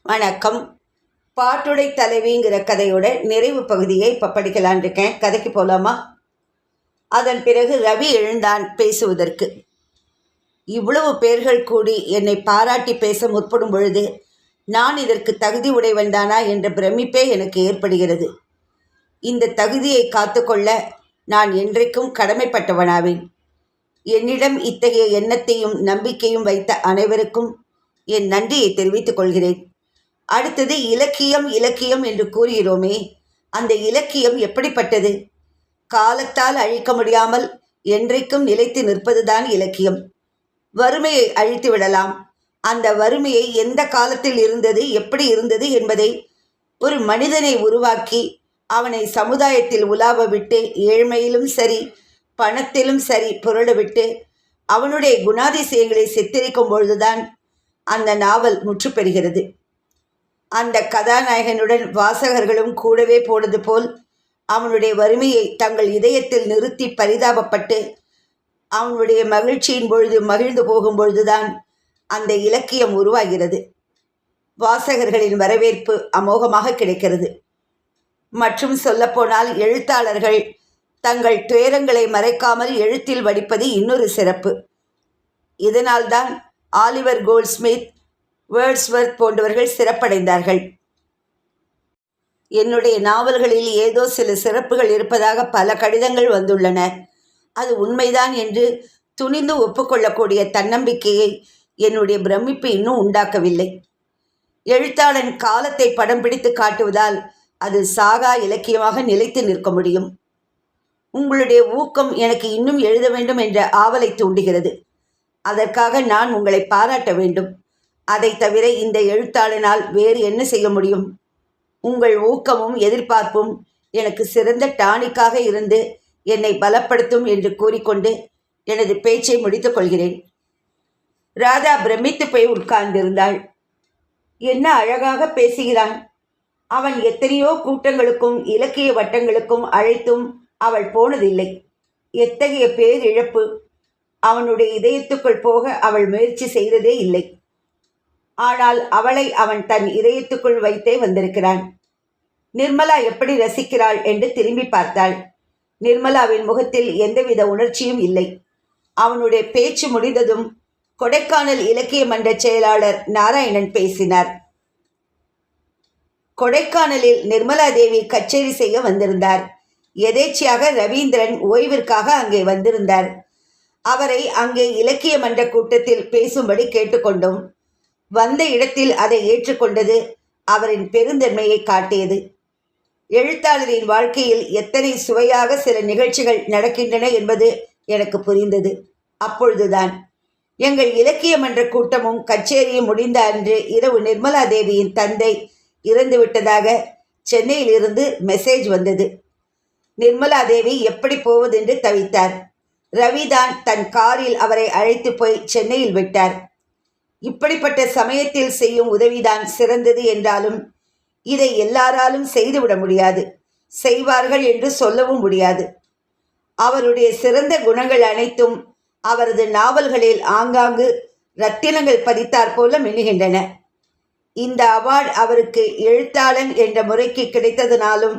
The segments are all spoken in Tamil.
வணக்கம். பாட்டுடை தலைவிங்கிற கதையோட நிறைவு பகுதியை இப்போ படிக்கலான் இருக்கேன். கதைக்கு போகலாமா? அதன் பிறகு ரவி எழுந்தான் பேசுவதற்கு. இவ்வளவு பேர்கள் கூடி என்னை பாராட்டி பேச முற்படும் பொழுது நான் இதற்கு தகுதி உடைவன்தானா என்ற பிரமிப்பே எனக்கு ஏற்படுகிறது. இந்த தகுதியை காத்துக்கொள்ள நான் என்றைக்கும் கடமைப்பட்டவனாவேன். என்னிடம் இத்தகைய எண்ணத்தையும் நம்பிக்கையும் வைத்த அனைவருக்கும் என் நன்றியை தெரிவித்துக் கொள்கிறேன். அடுத்தது இலக்கியம் இலக்கியம் என்று கூறுகிறோமே, அந்த இலக்கியம் எப்படிப்பட்டது? காலத்தால் அழிக்க முடியாமல் என்றைக்கும் நிலைத்து நிற்பதுதான் இலக்கியம். வறுமையை அழித்து விடலாம். அந்த வறுமையை எந்த காலத்தில் இருந்தது, எப்படி இருந்தது என்பதை ஒரு மனிதனை உருவாக்கி அவனை சமுதாயத்தில் உலாவ விட்டு, ஏழ்மையிலும் சரி பணத்திலும் சரி புரள விட்டு அவனுடைய குணாதிசயங்களை சித்தரிக்கும் பொழுதுதான் அந்த நாவல் முற்று பெறுகிறது. அந்த கதாநாயகனுடன் வாசகர்களும் கூடவே போனது போல் அவனுடைய வறுமையை தங்கள் இதயத்தில் நிறுத்தி பரிதாபப்பட்டு அவனுடைய மகிழ்ச்சியின் பொழுது மகிழ்ந்து போகும் பொழுதுதான் அந்த இலக்கியம் உருவாகிறது. வாசகர்களின் வரவேற்பு அமோகமாக கிடைக்கிறது. மற்றும் சொல்லப்போனால் எழுத்தாளர்கள் தங்கள் துயரங்களை மறைக்காமல் எழுத்தில் வடிப்பது இன்னொரு சிறப்பு. இதனால்தான் ஆலிவர் கோல்ட்ஸ்மித், வேர்ட்ஸ்வர்த் போன்றவர்கள் சிறப்படைந்தார்கள். என்னுடைய நாவல்களில் ஏதோ சில சிறப்புகள் இருப்பதாக பல கடிதங்கள் வந்துள்ளன. அது உண்மைதான் என்று துணிந்து ஒப்புக்கொள்ளக்கூடிய தன்னம்பிக்கையை என்னுடைய பிரமிப்பு இன்னும் உண்டாக்கவில்லை. எழுத்தாளன் காலத்தை படம் பிடித்து காட்டுவதால் அது சாகா இலக்கியமாக நிலைத்து நிற்க முடியும். உங்களுடைய ஊக்கம் எனக்கு இன்னும் எழுத வேண்டும் என்ற ஆவலை தூண்டுகிறது. அதற்காக நான் உங்களை பாராட்ட வேண்டும். அதை தவிர இந்த எழுத்தாளனால் வேறு என்ன செய்ய முடியும்? உங்கள் ஊக்கமும் எதிர்பார்ப்பும் எனக்கு சிறந்த டானிக்காக இருந்து என்னை பலப்படுத்தும் என்று கூறிக்கொண்டு எனது பேச்சை முடித்துக் கொள்கிறேன். ராதா பிரமித்து போய் உட்கார்ந்திருந்தாள். என்ன அழகாக பேசுகிறான்! அவன் எத்தனையோ கூட்டங்களுக்கும் இலக்கிய வட்டங்களுக்கும் அழைத்தும் அவள் போனதில்லை. எத்தகைய பேரிழப்பு! அவனுடைய இதயத்துக்குள் போக அவள் முயற்சி செய்ததே இல்லை. ஆனால் அவளை அவன் தன் இதயத்துக்குள் வைத்தே வந்திருக்கிறான். நிர்மலா எப்படி ரசிக்கிறாள் என்று திரும்பி பார்த்தாள். நிர்மலாவின் முகத்தில் எந்தவித உணர்ச்சியும் இல்லை. அவனுடைய பேச்சு முடிந்ததும் கொடைக்கானல் இலக்கிய மன்ற செயலாளர் நாராயணன் பேசினார். கொடைக்கானலில் நிர்மலா தேவி கச்சேரி செய்ய வந்திருந்தார். எதேச்சியாக ரவீந்திரன் ஓய்விற்காக அங்கே வந்திருந்தார். அவரை அங்கே இலக்கிய மன்ற கூட்டத்தில் பேசும்படி கேட்டுக்கொண்டோம். வந்த இடத்தில் அதை ஏற்றுக்கொண்டது அவரின் பெருந்தன்மையை காட்டியது. எழுத்தாளரின் வாழ்க்கையில் எத்தனை சுவையாக சில நிகழ்ச்சிகள் நடக்கின்றன என்பது எனக்கு புரிந்தது. அப்பொழுதுதான் எங்கள் இலக்கிய மன்ற கூட்டமும் கச்சேரியும் முடிந்த அன்று இரவு நிர்மலா தேவியின் தந்தை இறந்துவிட்டதாக சென்னையிலிருந்து மெசேஜ் வந்தது. நிர்மலா தேவி எப்படி போவதென்று தவித்தார். ரவிதான் தன் காரில் அவரை அழைத்து போய் சென்னையில் விட்டார். இப்படிப்பட்ட சமயத்தில் செய்யும் உதவிதான் சிறந்தது என்றாலும் இதை எல்லாராலும் செய்துவிட முடியாது. செய்வார்கள் என்று சொல்லவும் முடியாது. அவருடைய சிறந்த குணங்கள் அனைத்தும் அவரது நாவல்களில் ஆங்காங்கு ரத்தினங்கள் பதித்தாற் போல மின்னுகின்றன. இந்த அவார்டு அவருக்கு எழுத்தாளன் என்ற முறைக்கு கிடைத்ததனாலும்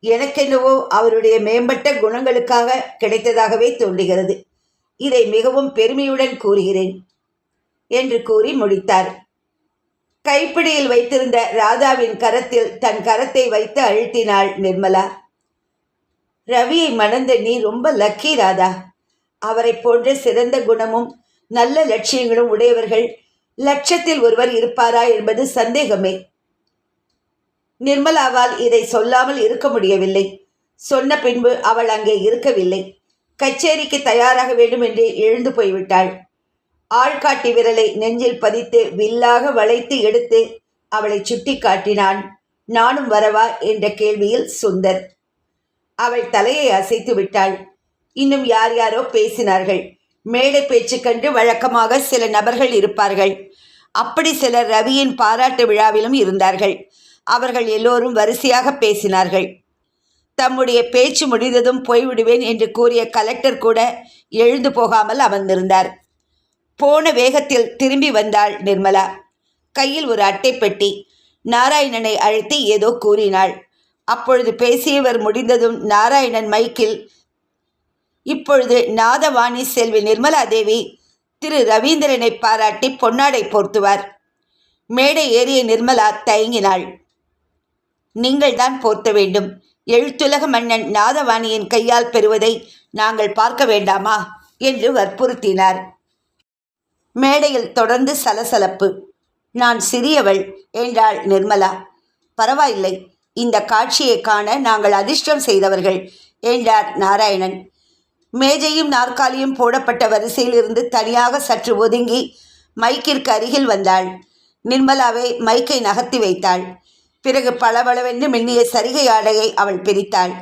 எனக்கென்னவோ அவருடைய மேம்பட்ட குணங்களுக்காக கிடைத்ததாகவே தோன்றுகிறது. இதை மிகவும் பெருமையுடன் கூறுகிறேன் என்று கூறி முடித்தார். கைப்பிடியில் வைத்திருந்த ராதாவின் கரத்தில் தன் கரத்தை வைத்து அழுத்தினாள் நிர்மலா. ரவியை மணந்த நீ ரொம்ப லக்கி ராதா. அவரை போன்ற சிறந்த குணமும் நல்ல லட்சியங்களும் உடையவர்கள் லட்சத்தில் ஒருவர் இருப்பாரா என்பது சந்தேகமே. நிர்மலாவால் இதை சொல்லாமல் இருக்க முடியவில்லை. சொன்ன பின்பு அவள் அங்கே இருக்கவில்லை. கச்சேரிக்கு தயாராக வேண்டும் என்று எழுந்து போய்விட்டாள். ஆள்காட்டி விரலை நெஞ்சில் பதித்து வில்லாக வளைத்து எடுத்து அவளை சுட்டி காட்டினான். நானும் வரவா என்ற கேள்வியில் சுந்தர். அவள் தலையை அசைத்து விட்டாள். இன்னும் யார் யாரோ பேசினார்கள். மேடை பேச்சு கண்டு வழக்கமாக சில நபர்கள் இருப்பார்கள். அப்படி சிலர் ரவியின் பாராட்டு விழாவிலும் இருந்தார்கள். அவர்கள் எல்லோரும் வரிசையாக பேசினார்கள். தம்முடைய பேச்சு முடிந்ததும் போய்விடுவேன் என்று கூறிய கலெக்டர் கூட எழுந்து போகாமல் அமர்ந்திருந்தார். போன வேகத்தில் திரும்பி வந்தாள் நிர்மலா. கையில் ஒரு அட்டை பெட்டி. நாராயணனை அழைத்து ஏதோ கூறினாள். அப்பொழுது பேசியவர் முடிந்ததும் நாராயணன் மைக்கில், இப்பொழுது நாதவாணி செல்வி நிர்மலா தேவி திரு ரவீந்திரனை பாராட்டி பொன்னாடை போர்த்துவார். மேடை ஏறிய நிர்மலா தயங்கினாள். நீங்கள்தான் போர்த்த வேண்டும். எழுத்துலக மன்னன் நாதவாணியின் கையால் பெறுவதை நாங்கள் பார்க்க வேண்டாமா என்று வற்புறுத்தினார். மேடையில் தொடர்ந்து சலசலப்பு. நான் சிறியவள் என்றாள் நிர்மலா. பரவாயில்லை, இந்த காட்சியை காண நாங்கள் அதிர்ஷ்டம் செய்தவர்கள் என்றார் நாராயணன். மேஜையும் நாற்காலியும் போடப்பட்ட வரிசையிலிருந்து தனியாக சற்று ஒதுங்கி மைக்கிற்கு அருகில் வந்தாள். நிர்மலாவை மைக்கை நகர்த்தி வைத்தாள். பிறகு பளபளவென்று மின்னிய சரிகை ஆடையை அவள் பிரித்தாள்.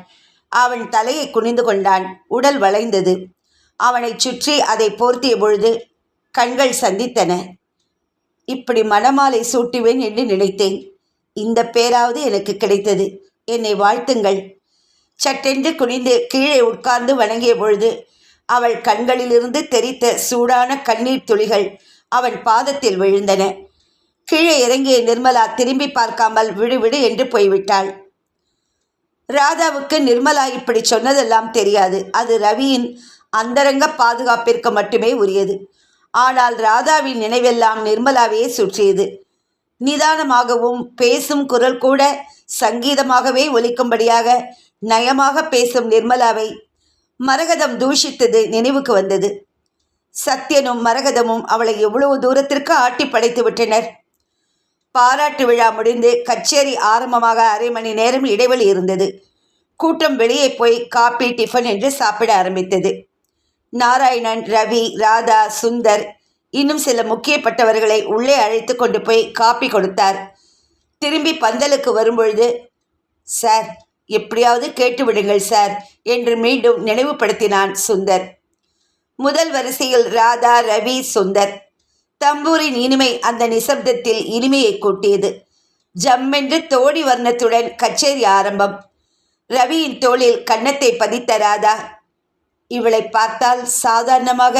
அவன் தலையை குனிந்து கொண்டான். உடல் வளைந்தது. அவனை சுற்றி அதை போர்த்திய பொழுது கண்கள் சந்தித்தன. இப்படி மணமாலை சூட்டுவேன் என்று நினைத்தேன். இந்த பேராவது எனக்கு கிடைத்தது. என்னை வாழ்த்துங்கள். சட்டென்று குனிந்து கீழே உட்கார்ந்து வணங்கிய பொழுது அவள் கண்களிலிருந்து தெரித்த சூடான கண்ணீர் துளிகள் அவன் பாதத்தில் விழுந்தன. கீழே இறங்கிய நிர்மலா திரும்பி பார்க்காமல் விடுவிடு என்று போய்விட்டாள். ராதாவுக்கு நிர்மலா இப்படி சொன்னதெல்லாம் தெரியாது. அது ரவியின் அந்தரங்க பாதுகாப்பிற்கு மட்டுமே உரியது. ஆனால் ராதாவின் நினைவெல்லாம் நிர்மலாவையே சுற்றியது. நிதானமாகவும் பேசும் குரல் கூட சங்கீதமாகவே ஒலிக்கும்படியாக நயமாக பேசும் நிர்மலாவை மரகதம் தூஷித்தது நினைவுக்கு வந்தது. சத்யனும் மரகதமும் அவளை எவ்வளவு தூரத்திற்கு ஆட்டி படைத்து விட்டனர். பாராட்டு விழா முடிந்து கச்சேரி ஆரம்பமாக அரை மணி நேரம் இடைவெளி இருந்தது. கூட்டம் வெளியே போய் காபி டிஃபன் என்று சாப்பிட ஆரம்பித்தது. நாராயணன், ரவி, ராதா, சுந்தர் இன்னும் சில முக்கியப்பட்டவர்களை உள்ளே அழைத்து கொண்டு போய் காப்பி கொடுத்தார். திரும்பி பந்தலுக்கு வரும்பொழுது, சார், எப்படியாவது கேட்டுவிடுங்கள் சார் என்று மீண்டும் நினைவுபடுத்தினான் சுந்தர். முதல் வரிசையில் ராதா, ரவி, சுந்தர். தம்பூரின் இனிமை அந்த நிசப்தத்தில் இனிமையை கூட்டியது. ஜம்மென்று தோடி வர்ணத்துடன் கச்சேரி ஆரம்பம். ரவியின் தோளில் கன்னத்தை பதித்த ராதா, இவளை பார்த்தால் சாதாரணமாக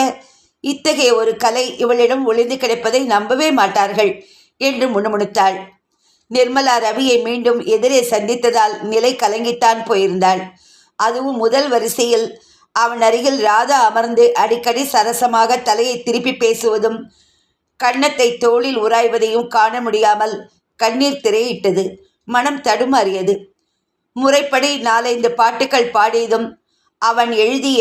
இத்தகைய ஒரு கலை இவளிடம் ஒளிந்து கிடப்பதை நம்பவே மாட்டார்கள் என்று முணுமுணுத்தாள். நிர்மலா ரவியை மீண்டும் எதிரே சந்தித்ததால் நிலை கலங்கித்தான் போயிருந்தாள். அதுவும் முதல் வரிசையில் அவன் அருகில் ராதா அமர்ந்து அடிக்கடி சரசமாக தலையை திருப்பி பேசுவதும் கன்னத்தை தோளில் உராய்வதையும் காண முடியாமல் கண்ணீர் திரையிட்டது. மனம் தடுமாறியது. முறைப்படி 4-5 பாட்டுக்கள் பாடியதும் அவன் எழுதிய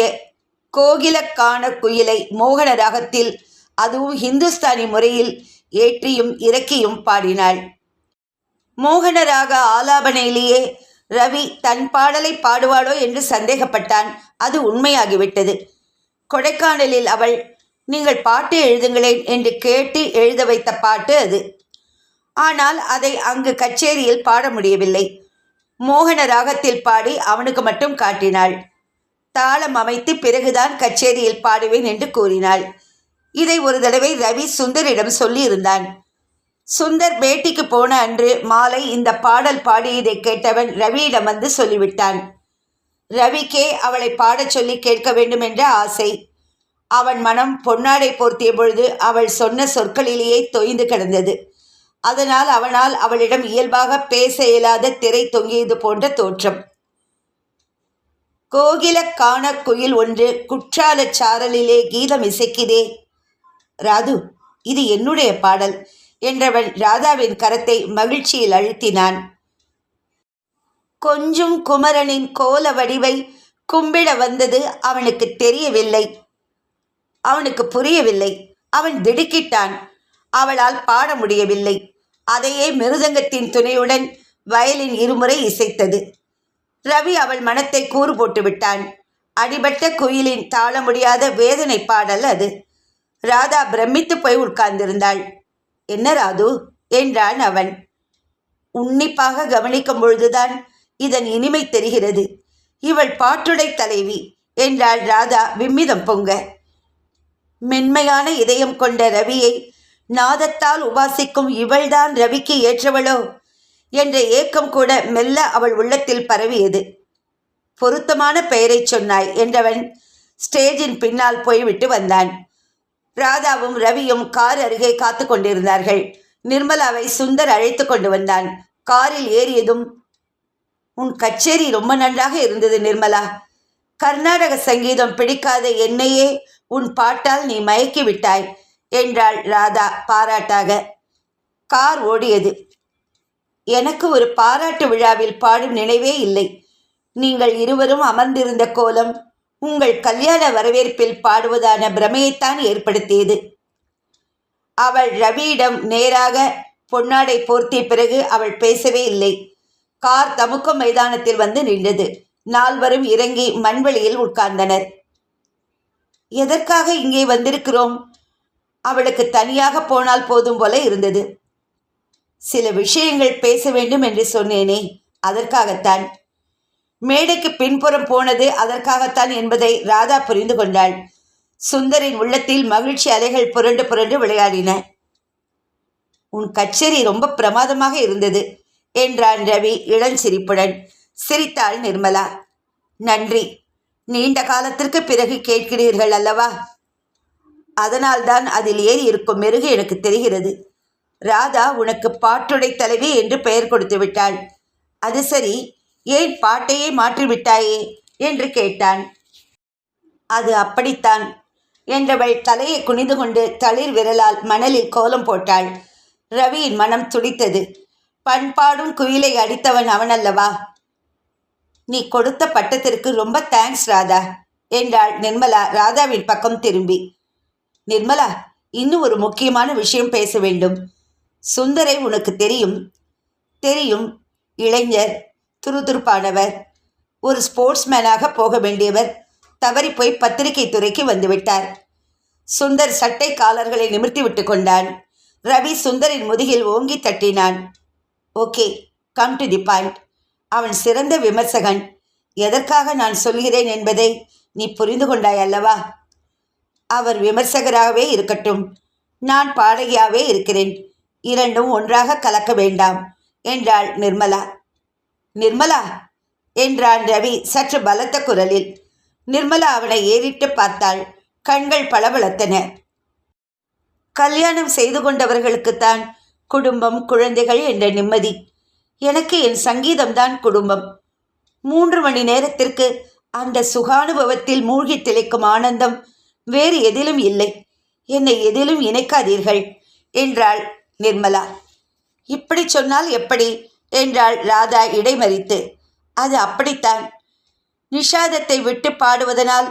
கோகிலக்கான குயிலை மோகன ராகத்தில், அதுவும் ஹிந்துஸ்தானி முறையில் ஏற்றியும் இறக்கியும் பாடினாள். மோகன ராக ஆலாபனையிலேயே ரவி தன் பாடலை பாடுவாளோ என்று சந்தேகப்பட்டான். அது உண்மையாகிவிட்டது. கொடைக்கானலில் அவள், நீங்கள் பாட்டு எழுதுங்களேன் என்று கேட்டு எழுத வைத்த பாட்டு அது. ஆனால் அதை அங்கு கச்சேரியில் பாட முடியவில்லை. மோகன ராகத்தில் பாடி அவனுக்கு மட்டும் காட்டினாள். தாளம் அமைத்து பிறகுதான் கச்சேரியில் பாடுவேன் என்று கூறினாள். இதை ஒரு தடவை ரவி சுந்தரிடம் சொல்லியிருந்தான். சுந்தர் பேட்டிக்கு போன அன்று மாலை இந்த பாடல் பாடியதை கேட்டவன் ரவியிடம் வந்து சொல்லிவிட்டான். ரவிக்கே அவளை பாடச் சொல்லி கேட்க வேண்டும் என்ற ஆசை. அவன் மனம் பொன்னாடை போர்த்திய பொழுது அவள் சொன்ன சொற்களிலேயே தொய்ந்து கிடந்தது. அதனால் அவனால் அவளிடம் இயல்பாக பேச இயலாத திரை தொங்கியது போன்ற தோற்றம். கோகிலக்கான குயில் ஒன்று குற்றால சாரலிலே கீதம் இசைக்குதே. ராது, இது என்னுடைய பாடல் என்றவன் ராதாவின் கரத்தை மகிழ்ச்சியில் அழுத்தினான். கொஞ்சும் குமரனின் கோல வடிவை கும்பிட வந்தது அவனுக்கு தெரியவில்லை. அவனுக்கு புரியவில்லை. அவன் திடுக்கிட்டான். அவளால் பாட முடியவில்லை. அதையே மிருதங்கத்தின் துணையுடன் வயலின் இருமுறை இசைத்தது. ரவி அவள் மனத்தை கூறு போட்டு விட்டான். அடிபட்ட குயிலின் தாழ முடியாத வேதனை பாடல் அது. ராதா பிரமித்து போய் உட்கார்ந்திருந்தாள். என்ன ராது என்றான் அவன். உன்னிப்பாக கவனிக்கும் பொழுதுதான் இதன் இனிமை தெரிகிறது. இவள் பாட்டுடை தலைவி என்றாள் ராதா விம்மிதம் பொங்க. மென்மையான இதயம் கொண்ட ரவியை நாதத்தால் உபாசிக்கும் இவள்தான் ரவிக்கு ஏற்றவளோ என்ற ஏக்கம் கூட மெல்ல அவள் உள்ளத்தில் பரவியது. பொருத்தமான பெயரை சொன்னாய் என்றவன் ஸ்டேஜின் பின்னால் போய்விட்டு வந்தான். ராதாவும் ரவியும் கார் அருகே காத்து கொண்டிருந்தார்கள். நிர்மலாவை சுந்தர் அழைத்து கொண்டு வந்தான். காரில் ஏறியதும், உன் கச்சேரி ரொம்ப நன்றாக இருந்தது நிர்மலா. கர்நாடக சங்கீதம் பிடிக்காத என்னையே உன் பாட்டால் நீ மயக்கி விட்டாய் என்றாள் ராதா பாராட்டாக. கார் ஓடியது. எனக்கு ஒரு பாராட்டு விழாவில் பாடும் நினைவே இல்லை. நீங்கள் இருவரும் அமர்ந்திருந்த கோலம் உங்கள் கல்யாண வரவேற்பில் பாடுவதான பிரமையைத்தான் ஏற்படுத்தியது. அவள் ரவியிடம் நேராக பொன்னாடை போர்த்திய பிறகு அவள் பேசவே இல்லை. கார் தமுக்கம் மைதானத்தில் வந்து நின்றது. நால்வரும் இறங்கி மண்வெளியில் உட்கார்ந்தனர். எதற்காக இங்கே வந்திருக்கிறோம்? அவளுக்கு தனியாக போனால் போதும் போல இருந்தது. சில விஷயங்கள் பேச வேண்டும் என்று சொன்னேனே, அதற்காகத்தான். மேடைக்கு பின்புறம் போனது அதற்காகத்தான் என்பதை ராதா புரிந்து கொண்டாள். சுந்தரின் உள்ளத்தில் மகிழ்ச்சி அலைகள் புரண்டு புரண்டு விளையாடின. உன் கச்சேரி ரொம்ப பிரமாதமாக இருந்தது என்றான் ரவி இளஞ்சிரிப்புடன். சிரித்தாள் நிர்மலா. நன்றி. நீண்ட காலத்திற்கு பிறகு கேட்கிறீர்கள் அல்லவா? அதனால்தான் அதில் ஏறி இருக்கும் மெருகு எனக்கு தெரிகிறது. ராதா உனக்கு பாட்டுடை தலைவி என்று பெயர் கொடுத்து விட்டாள். அது சரி, ஏன் பாட்டையே மாற்றிவிட்டாயே என்று கேட்டான். அது அப்படித்தான் என்றவள் தலையை குனிந்து கொண்டு தளிர் விரலால் மணலில் கோலம் போட்டாள். ரவியின் மனம் துடித்தது. பண்பாடும் குயிலை அடித்தவன் அவனல்லவா? நீ கொடுத்த பட்டத்திற்கு ரொம்ப தேங்க்ஸ் ராதா என்றாள் நிர்மலா ராதாவின் பக்கம் திரும்பி. நிர்மலா, இன்னும் ஒரு முக்கியமான விஷயம் பேச வேண்டும். சுந்தரை உனக்கு தெரியும்? தெரியும். இளைஞர், துருதுருப்பானவர், ஒரு ஸ்போர்ட்ஸ்மேனாக போக வேண்டியவர் தவறி போய் பத்திரிகை துறைக்கு வந்துவிட்டார். சுந்தர் சட்டை காலர்களை நிமிர்த்தி விட்டு கொண்டான். ரவி சுந்தரின் முதுகில் ஓங்கி தட்டினான். Okay, come to the point. அவன் சிறந்த விமர்சகன். எதற்காக நான் சொல்கிறேன் என்பதை நீ புரிந்து கொண்டாய் அல்லவா? அவர் விமர்சகராகவே இருக்கட்டும், நான் பாடகியாகவே இருக்கிறேன். இரண்டும் ஒன்றாக கலக்க வேண்டாம் என்றாள் நிர்மலா. நிர்மலா என்றான் ரவி சற்று பலத்த குரலில். நிர்மலா அவனை ஏறிட்டு பார்த்தாள். கண்கள் பளபளத்தன. கல்யாணம் செய்து கொண்டவர்களுக்குத்தான் குடும்பம், குழந்தைகள் என்ற நிம்மதி. எனக்கு என் சங்கீதம்தான் குடும்பம். 3 மணி நேரத்திற்கு அந்த சுகானுபவத்தில் மூழ்கி திளைக்கும் ஆனந்தம் வேறு எதிலும் இல்லை. என்னை எதிலும் இணைக்காதீர்கள் என்றாள் நிர்மலா. இப்படி சொன்னால் எப்படி என்றாள் ராதா இடைமறித்து. அது அப்படித்தான். நிஷாதத்தை விட்டு பாடுவதனால்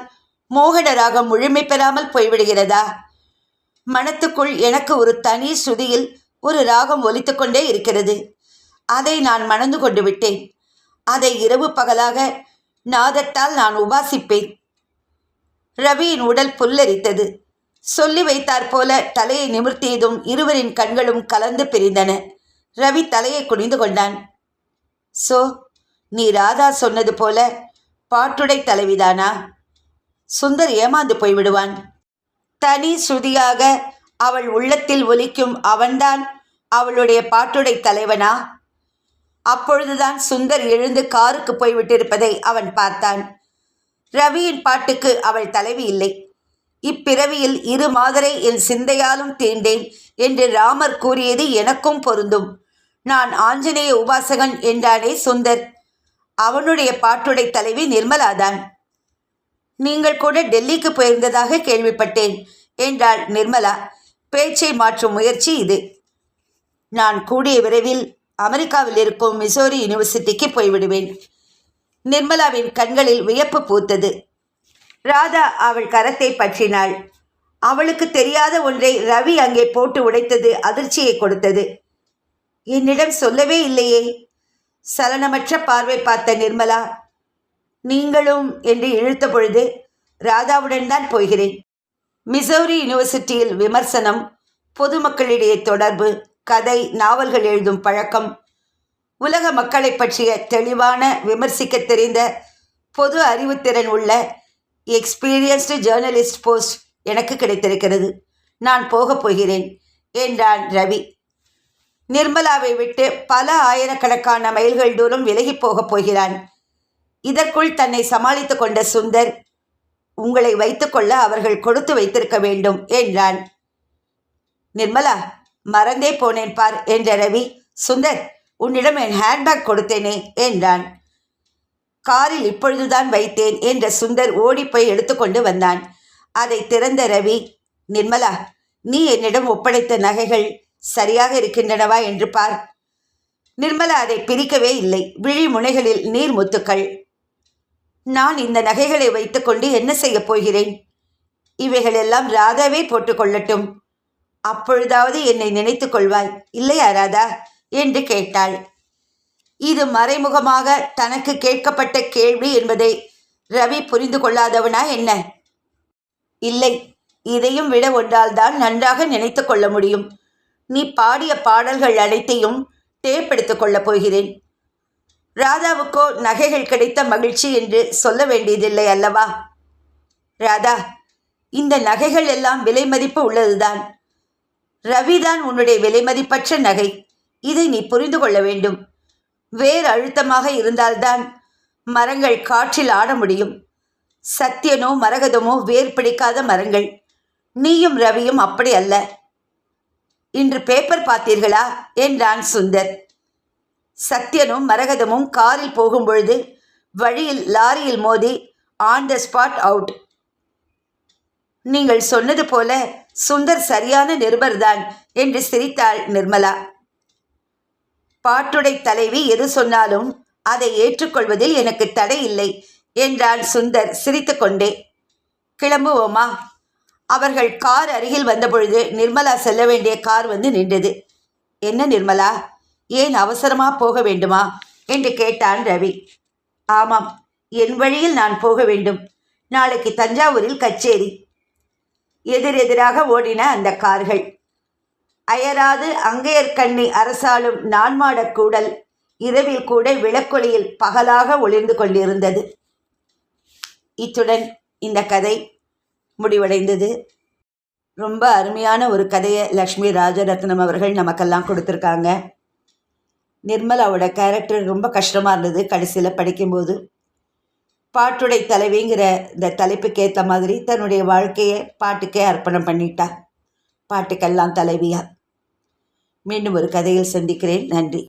மோகன ராகம் முழுமை பெறாமல் போய்விடுகிறதா? மனத்துக்குள் எனக்கு ஒரு தனி ஸ்ருதியில் ஒரு ராகம் ஒலித்து கொண்டே இருக்கிறது. அதை நான் மணந்து கொண்டு விட்டேன். அதை இரவு பகலாக நாதத்தால் நான் உபாசிப்பேன். ரவியின் உடல் புல்லரித்தது. சொல்லி வைத்தாற் போல தலையை நிமிர்த்தியதும் இருவரின் கண்களும் கலந்து பிரிந்தன. ரவி தலையை குனிந்து கொண்டான். சோ, நீ ராதா சொன்னது போல பாட்டுடை தலைவிதானா? சுந்தர் ஏமாந்து போய்விடுவான். தனி ஸ்ருதியாக அவள் உள்ளத்தில் ஒலிக்கும் அவன்தான் அவளுடைய பாட்டுடை தலைவனா? அப்பொழுதுதான் சுந்தர் எழுந்து காருக்கு போய்விட்டிருப்பதை அவன் பார்த்தான். ரவியின் பாட்டுக்கு அவள் தலைவி இல்லை. இப்பிறவியில் 2 மாதரை என் சிந்தையாலும் தீண்டேன் என்று ராமர் கூறியது எனக்கும் பொருந்தும். நான் ஆஞ்சநேய உபாசகன் என்றானே சுந்தர், அவனுடைய பாட்டுடை தலைவி நிர்மலாதான். நீங்கள் கூட டெல்லிக்கு போயிருந்ததாக கேள்விப்பட்டேன் என்றாள் நிர்மலா. பேச்சை மாற்றும் முயற்சி இது. நான் கூடிய விரைவில் அமெரிக்காவில் இருக்கும் மிசோரி யூனிவர்சிட்டிக்கு போய்விடுவேன். நிர்மலாவின் கண்களில் வியப்பு பூத்தது. ராதா அவள் கரத்தை பற்றினாள். அவளுக்கு தெரியாத ஒன்றை ரவி அங்கே போட்டு உடைத்தது அதிர்ச்சியை கொடுத்தது. என்னிடம் சொல்லவே இல்லையே. சலனமற்ற பார்வை பார்த்த நிர்மலா, நீங்களும் என்று இழுத்த பொழுது, ராதாவுடன் தான் போகிறேன். மிசோரி யூனிவர்சிட்டியில் விமர்சனம், பொதுமக்களிடையே தொடர்பு, கதை, நாவல்கள் எழுதும் பழக்கம், உலக மக்களை பற்றிய தெளிவான விமர்சிக்க தெரிந்த பொது அறிவுத்திறன் உள்ள எக்ஸ்பீரியன்ஸ்டு ஜேர்னலிஸ்ட் போஸ்ட் எனக்கு கிடைத்திருக்கிறது. நான் போகப் போகிறேன் என்றான் ரவி. நிர்மலாவை விட்டு பல ஆயிரக்கணக்கான மைல்கள் தூரம் விலகி போகப் போகிறான். இதற்குள் தன்னை சமாளித்து கொண்ட சுந்தர், உங்களை வைத்துக்கொள்ள அவர்கள் கொடுத்து வைத்திருக்க வேண்டும் என்றான். நிர்மலா, மறந்தே போனேன் பார் என்ற ரவி, சுந்தர், உன்னிடம் என் ஹேண்ட்பேக் கொடுத்தேனே என்றான். காரில் இப்பொழுதுதான் வைத்தேன் என்ற சுந்தர் ஓடிப்போய் எடுத்துக்கொண்டு வந்தான். அதை திறந்த ரவி, நிர்மலா, நீ என்னிடம் ஒப்படைத்த நகைகள் சரியாக இருக்கின்றனவா என்று பார். நிர்மலா அதை பிரிக்கவே இல்லை. விழி முனைகளில் நீர் முத்துக்கள். நான் இந்த நகைகளை வைத்துக்கொண்டு என்ன செய்யப் போகிறேன்? இவைகளெல்லாம் ராதாவே போட்டுக்கொள்ளட்டும். அப்பொழுதாவது என்னை நினைத்து கொள்வாய் இல்லையா ராதா என்று கேட்டாள். இது மறைமுகமாக தனக்கு கேட்கப்பட்ட கேள்வி என்பதை ரவி புரிந்து கொள்ளாதவனா என்ன? இல்லை, இதையும் விட ஒன்றால்தான் நன்றாக நினைத்து கொள்ள முடியும். நீ பாடிய பாடல்கள் அனைத்தையும் டேப் எடுத்துக் கொள்ளப் போகிறேன். ராதாவுக்கோ நகைகள் கிடைத்த மகிழ்ச்சி என்று சொல்ல வேண்டியதில்லை அல்லவா? ராதா, இந்த நகைகள் எல்லாம் விலை மதிப்பு உள்ளதுதான். ரவிதான் உன்னுடைய விலை மதிப்பற்ற நகை. இதை நீ புரிந்து கொள்ள வேண்டும். வேர் அழுத்தமாக இருந்தால்தான் மரங்கள் காற்றில் ஆட முடியும். சத்தியனோ மரகதமோ வேர் பிடிக்காத மரங்கள். நீயும் ரவியும் அப்படி அல்ல. இன்று பேப்பர் பார்த்தீர்களா என்றான் சுந்தர். சத்தியனும் மரகதமும் காரில் போகும்பொழுது வழியில் லாரியில் மோதி ஆன் த ஸ்பாட் அவுட். நீங்கள் சொன்னது போல சுந்தர் சரியான நிருபர்தான் என்று சிரித்தாள் நிர்மலா. பாட்டுடை தலைவி எது சொன்னாலும் அதை ஏற்றுக்கொள்வதில் எனக்கு தடை இல்லை என்றான் சுந்தர் சிரித்துக்கொண்டே. கிளம்புவோமா? அவர்கள் கார் அருகில் வந்தபொழுது நிர்மலா செல்ல வேண்டிய கார் வந்து நின்றது. என்ன நிர்மலா, ஏன் அவசரமா போக வேண்டுமா என்று கேட்டான் ரவி. ஆமாம், என் வழியில் நான் போக வேண்டும். நாளைக்கு தஞ்சாவூரில் கச்சேரி. எதிரெதிராக ஓடின அந்த கார்கள். அயராது அங்கையர்கண்ணி அரசாலும் நான்மாடக் கூடல் இரவில் கூட விளக்கொளியில் பகலாக ஒளிர்ந்து கொண்டிருந்தது. இத்துடன் இந்த கதை முடிவடைந்தது. ரொம்ப அருமையான ஒரு கதையை லக்ஷ்மி ராஜரத்னம் அவர்கள் நமக்கெல்லாம் கொடுத்துருக்காங்க. நிர்மலாவோட கேரக்டர் ரொம்ப கஷ்டமாக இருந்தது கடைசியில் படிக்கும்போது. பாட்டுடை தலைவிங்கிற இந்த தலைப்புக்கு ஏற்ற மாதிரி தன்னுடைய வாழ்க்கையை பாட்டுக்கே அர்ப்பணம் பண்ணிட்டா. பாட்டுக்கெல்லாம் தலைவியா. மீண்டும் ஒரு கதையில் சந்திக்கிறேன். நன்றி.